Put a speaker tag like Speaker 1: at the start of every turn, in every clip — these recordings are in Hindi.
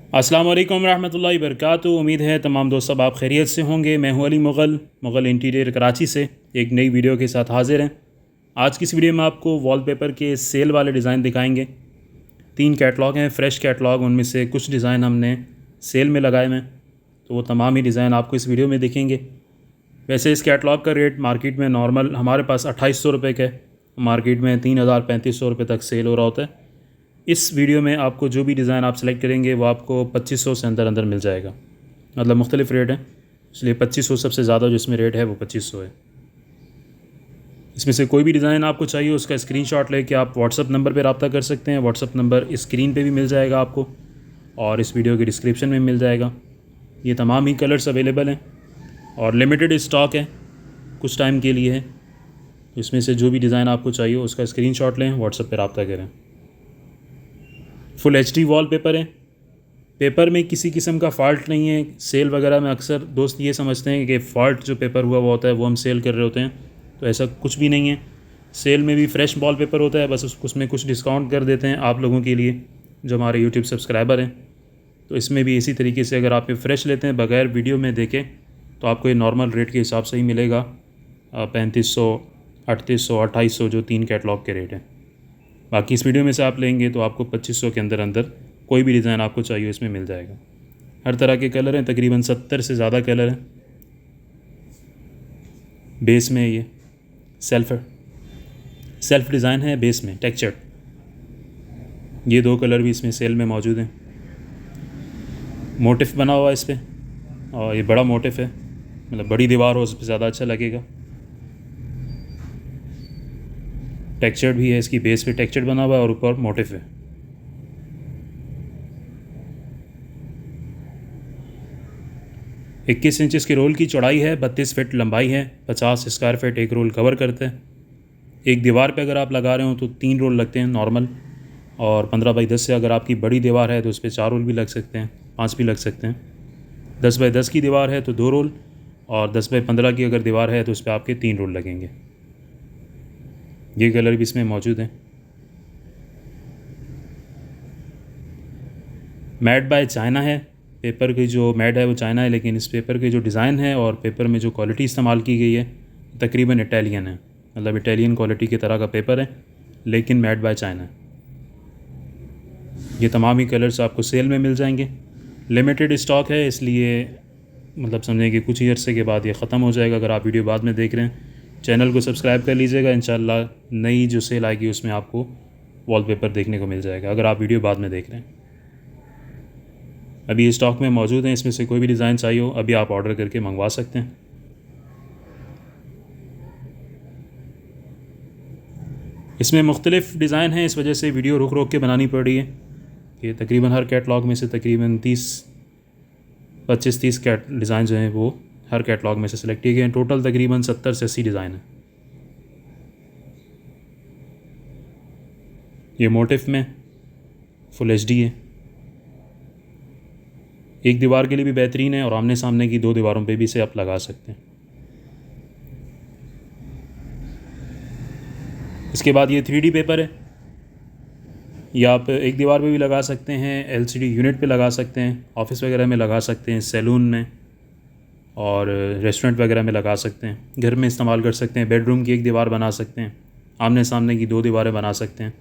Speaker 1: अस्सलाम वालेकुम रहमतुल्लाहि वबरकातुहू। उम्मीद है तमाम दोस्त सब आप खैरियत से होंगे। मैं हूं अली मुग़ल इंटीरियर कराची से एक नई वीडियो के साथ हाज़िर हैं। आज की इस वीडियो में आपको वॉलपेपर के सेल वाले डिज़ाइन दिखाएंगे। 3 कैटलॉग हैं, फ़्रेश कैटलॉग। उनमें से कुछ डिज़ाइन हमने सेल में लगाए हैं, तो वो तमाम ही डिज़ाइन आपको इस वीडियो में दिखेंगे। वैसे इस कैटलॉग का रेट मार्केट में नॉर्मल हमारे पास 2800 रुपये का है, मार्केट में 3000-3500 रुपये तक सेल हो रहा होता है। इस वीडियो में आपको जो भी डिज़ाइन आप सेलेक्ट करेंगे वो आपको 2500 से अंदर अंदर मिल जाएगा। मतलब मुख्तलिफ़ रेट हैं, इसलिए 2500 सबसे ज़्यादा जो इसमें रेट है वो 2500 है। इसमें से कोई भी डिज़ाइन आपको चाहिए उसका स्क्रीनशॉट लेके आप व्हाट्सअप नंबर पर रब्ता कर सकते हैं। व्हाट्सअप नंबर स्क्रीन पे भी मिल जाएगा आपको और इस वीडियो के डिस्क्रिप्शन में मिल जाएगा। ये तमाम ही कलर्स अवेलेबल हैं और लिमिटेड स्टॉक है, कुछ टाइम के लिए है। इसमें से जो भी डिज़ाइन आपको चाहिए उसका स्क्रीनशॉट लें, व्हाट्सअप पर रब्ता करें। फुल HD वॉलपेपर है। पेपर में किसी किस्म का फ़ॉल्ट नहीं है। सेल वगैरह में अक्सर दोस्त ये समझते हैं कि फ़ॉल्ट जो पेपर हुआ हुआ होता है वो हम सेल कर रहे होते हैं, तो ऐसा कुछ भी नहीं है। सेल में भी फ्रेश वॉलपेपर होता है, बस उसमें कुछ डिस्काउंट कर देते हैं आप लोगों के लिए जो हमारे यूट्यूब सब्सक्राइबर हैं। तो इसमें भी इसी तरीके से अगर आप ये फ़्रेश लेते हैं बग़ैर वीडियो में देखे तो आपको ये नॉर्मल रेट के हिसाब से ही मिलेगा। 3500, 3800, 2800 जो 3 कैटलॉग के रेट हैं। बाकी इस वीडियो में से आप लेंगे तो आपको 2500 के अंदर अंदर कोई भी डिज़ाइन आपको चाहिए इसमें मिल जाएगा। हर तरह के कलर हैं, तकरीबन 70 से ज़्यादा कलर हैं। बेस में ये सेल्फ डिज़ाइन है, बेस में टेक्सचर। ये 2 कलर भी इसमें सेल में मौजूद हैं। मोटिफ बना हुआ है इस पर और ये बड़ा मोटिफ है, मतलब बड़ी दीवार हो उस पर ज़्यादा अच्छा लगेगा। टेक्सचर भी है, इसकी बेस पे टेक्सचर बना हुआ है और ऊपर मोटिफ है। इक्कीस इंच इसकी रोल की चौड़ाई है, 32 फीट लंबाई है, 50 स्क्वायर फीट एक रोल कवर करते हैं। एक दीवार पे अगर आप लगा रहे हो तो 3 रोल लगते हैं नॉर्मल, और 15x10 से अगर आपकी बड़ी दीवार है तो उस पर 4 रोल भी लग सकते हैं, 5 भी लग सकते हैं। 10x10 की दीवार है तो 2 रोल, और 10x15 की अगर दीवार है तो उस पर आपके 3 रोल लगेंगे। ये कलर भी इसमें मौजूद हैं। मेड बाय चाइना है। पेपर की जो मेड है वो चाइना है, लेकिन इस पेपर के जो डिज़ाइन है और पेपर में जो क्वालिटी इस्तेमाल की गई है तकरीबन इटालियन है। मतलब इटालियन क्वालिटी की तरह का पेपर है, लेकिन मेड बाय चाइना है। ये तमाम ही कलर्स आपको सेल में मिल जाएंगे। लिमिटेड स्टॉक है, इसलिए मतलब समझें कि कुछ ही अरसे के बाद ये ख़त्म हो जाएगा। अगर आप वीडियो बाद में देख रहे हैं, चैनल को सब्सक्राइब कर लीजिएगा। इंशाल्लाह नई जो सेल आएगी उसमें आपको वॉलपेपर देखने को मिल जाएगा, अगर आप वीडियो बाद में देख रहे हैं। अभी स्टॉक में मौजूद हैं, इसमें से कोई भी डिज़ाइन चाहिए हो अभी आप ऑर्डर करके मंगवा सकते हैं। इसमें मुख्तलिफ़ डिज़ाइन हैं, इस वजह से वीडियो रुक रुक के बनानी पड़ रही है कि तकरीबन हर कैटलॉग में से तकरीबन 25-30 डिज़ाइन जो हैं वो हर कैटलॉग में से सिलेक्ट किए गए हैं। टोटल तकरीबन 70 से 80 डिज़ाइन है। ये मोटिफ में फुल HD है। एक दीवार के लिए भी बेहतरीन है और आमने सामने की 2 दीवारों पे भी इसे आप लगा सकते हैं। इसके बाद ये 3D पेपर है। ये आप एक दीवार पे भी लगा सकते हैं, LCD यूनिट पे लगा सकते हैं, ऑफिस वगैरह में लगा सकते हैं, सैलून में और रेस्टोरेंट वगैरह में लगा सकते हैं। घर में इस्तेमाल कर सकते हैं। बेडरूम की एक दीवार बना सकते हैं, आमने सामने की 2 दीवारें बना सकते हैं,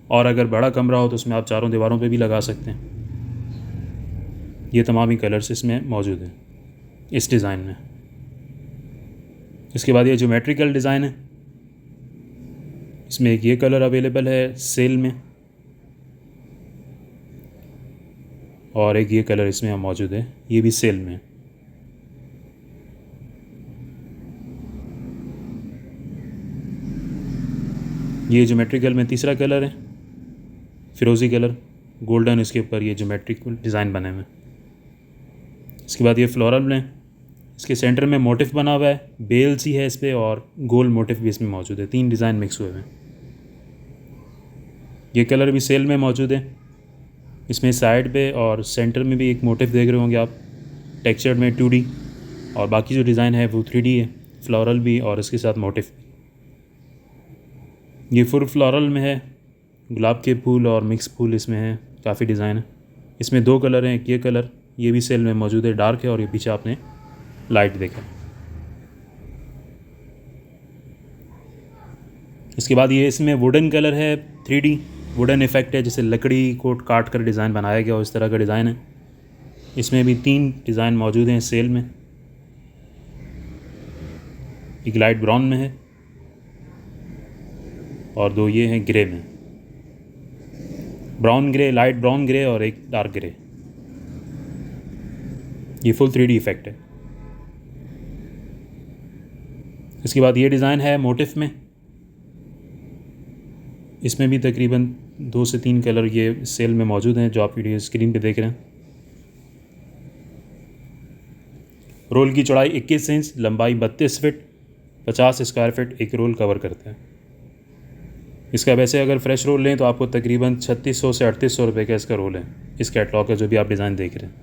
Speaker 1: और अगर बड़ा कमरा हो तो उसमें आप 4 दीवारों पे भी लगा सकते हैं। ये तमाम ही कलर्स इसमें मौजूद हैं इस डिज़ाइन में। इसके बाद ये ज्योमेट्रिकल डिज़ाइन है। इसमें एक ये कलर अवेलेबल है सेल में, और एक ये कलर इसमें मौजूद है, ये भी सेल में। ये ज्योमेट्रिकल में तीसरा कलर है, फ़िरोज़ी कलर, गोल्डन, इसके ऊपर ये ज्योमेट्रिकल डिज़ाइन बने हुए हैं। इसके बाद ये फ्लोरल में, इसके सेंटर में मोटिफ बना हुआ है, बेल सी है इस पर, और गोल मोटिफ भी इसमें मौजूद है। 3 डिज़ाइन मिक्स हुए हैं। ये कलर भी सेल में मौजूद है। इसमें साइड पे और सेंटर में भी एक मोटिफ देख रहे होंगे आप, टेक्सचर में 2D, और बाकी जो डिज़ाइन है वो 3D है, फ्लोरल भी और इसके साथ मोटिफ। ये फुल फ्लोरल में है, गुलाब के फूल और मिक्स फूल इसमें है, काफ़ी डिज़ाइन है। इसमें 2 कलर हैं, एक ये कलर, ये भी सेल में मौजूद है, डार्क है, और ये पीछे आपने लाइट देखा। इसके बाद ये इसमें वुडन कलर है, 3D वुडन इफेक्ट है, जैसे लकड़ी को काट कर डिज़ाइन बनाया गया हो इस तरह का डिज़ाइन है। इसमें भी 3 डिज़ाइन मौजूद हैं सेल में। एक लाइट ब्राउन में है और 2 ये हैं ग्रे में, brown grey, light brown grey और एक डार्क ग्रे। ये फुल 3D इफेक्ट है। इसके बाद ये डिज़ाइन है मोटिफ में। इसमें भी तकरीबन 2 से 3 कलर ये सेल में मौजूद हैं जो आप वीडियो स्क्रीन पे देख रहे हैं। रोल की चौड़ाई 21 इंच, लंबाई 32 फीट, 50 स्क्वायर फीट एक रोल कवर करता है। इसका वैसे अगर फ्रेश रोल लें तो आपको तकरीबन 3600 से 3800 रुपये का इसका रोल है, इस कैटलॉग का जो भी आप डिज़ाइन देख रहे हैं।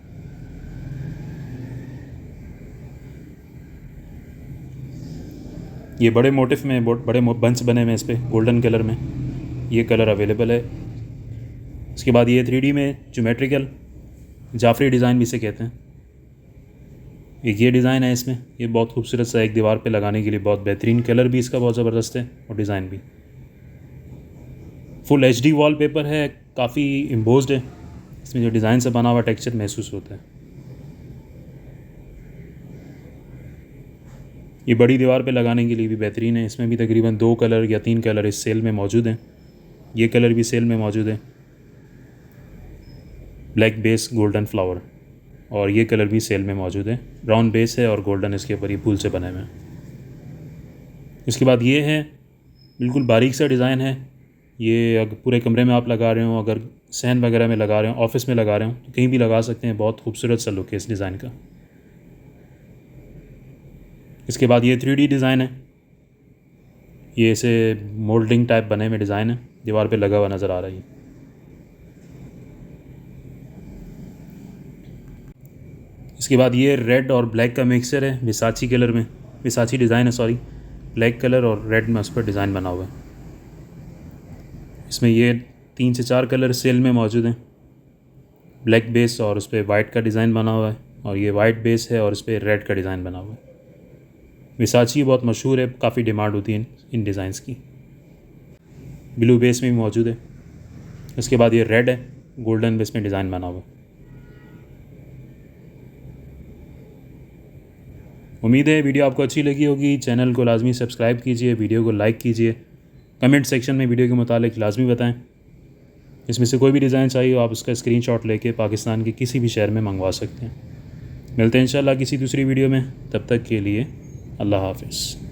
Speaker 1: ये बड़े मोटिफ में बड़े बंच बने हुए हैं इस पर, गोल्डन कलर में ये कलर अवेलेबल है। इसके बाद ये 3D में ज्योमेट्रिकल जाफरी डिज़ाइन भी इसे कहते हैं। एक ये डिज़ाइन है इसमें, ये बहुत खूबसूरत सा, एक दीवार पे लगाने के लिए बहुत बेहतरीन, कलर भी इसका बहुत ज़बरदस्त है और डिज़ाइन भी। फुल HD वॉलपेपर है, काफ़ी एम्बोस्ड है, इसमें जो डिज़ाइन से बना हुआ टेक्सचर महसूस होता है। ये बड़ी दीवार पे लगाने के लिए भी बेहतरीन है। इसमें भी तकरीबन 2 कलर या 3 कलर इस सेल में मौजूद हैं। ये कलर भी सेल में मौजूद है, ब्लैक बेस गोल्डन फ्लावर, और ये कलर भी सेल में मौजूद है, ब्राउन बेस है और गोल्डन इसके ऊपर ये फूल से बने हुए हैं। इसके बाद ये है बिल्कुल बारीक सा डिज़ाइन है। ये अगर पूरे कमरे में आप लगा रहे हो, अगर सहन वगैरह में लगा रहे हो, ऑफिस में लगा रहे हो, तो कहीं भी लगा सकते हैं। बहुत खूबसूरत सा लुक है इस डिज़ाइन का। इसके बाद ये 3D डिज़ाइन है, ये ऐसे मोल्डिंग टाइप बने हुए डिज़ाइन है, दीवार पे लगा हुआ नज़र आ रहा है। इसके बाद ये रेड और ब्लैक का मिक्सचर है, विसाची कलर में, विसाची डिज़ाइन है सॉरी, ब्लैक कलर और रेड में उस पर डिज़ाइन बना हुआ है। इसमें ये 3 से 4 कलर सेल में मौजूद हैं, ब्लैक बेस और उस पर वाइट का डिज़ाइन बना हुआ है, और ये वाइट बेस है और उस पर रेड का डिज़ाइन बना हुआ है। विसाची बहुत मशहूर है, काफ़ी डिमांड होती है इन डिज़ाइंस की। ब्लू बेस में भी मौजूद है। इसके बाद ये रेड है, गोल्डन बेस में डिज़ाइन बना हुआ है। उम्मीद है वीडियो आपको अच्छी लगी होगी। चैनल को लाजमी सब्सक्राइब कीजिए, वीडियो को लाइक कीजिए, कमेंट सेक्शन में वीडियो के मुतालिक लाजमी बताएं। इसमें से कोई भी डिज़ाइन चाहिए हो आप उसका स्क्रीनशॉट लेके पाकिस्तान के किसी भी शहर में मंगवा सकते हैं। मिलते हैं इंशाल्लाह किसी दूसरी वीडियो में, तब तक के लिए अल्लाह हाफ़िज़।